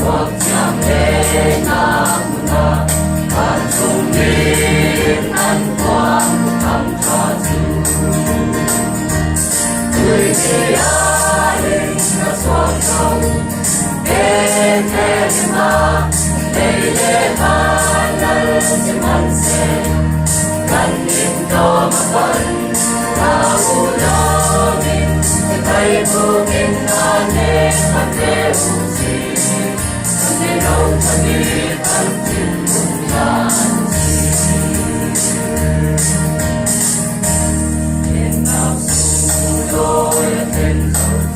wakjang namuna Anjung min an quang thăm cha chu Người thì ai na xoan cầu Ê thế mà Đây lê ba lal si man se Kan in do ma ban Na u lo min Te kai bu min na ne ma te u si Hãy subscribe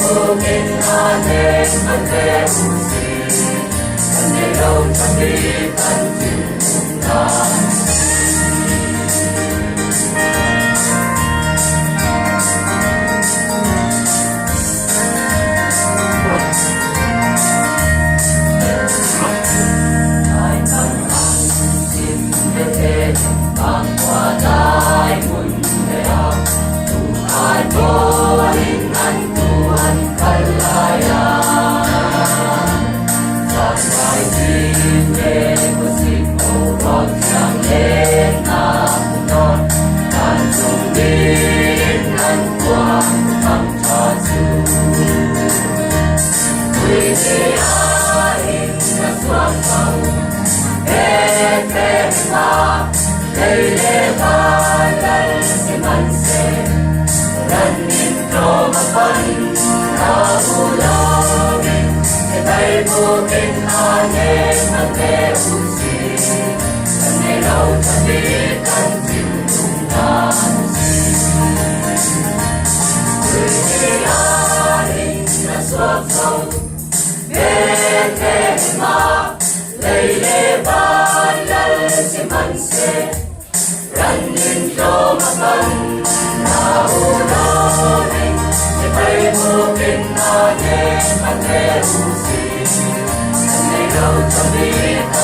cho kênh Ghiền Mì Gõ để không bỏ lỡ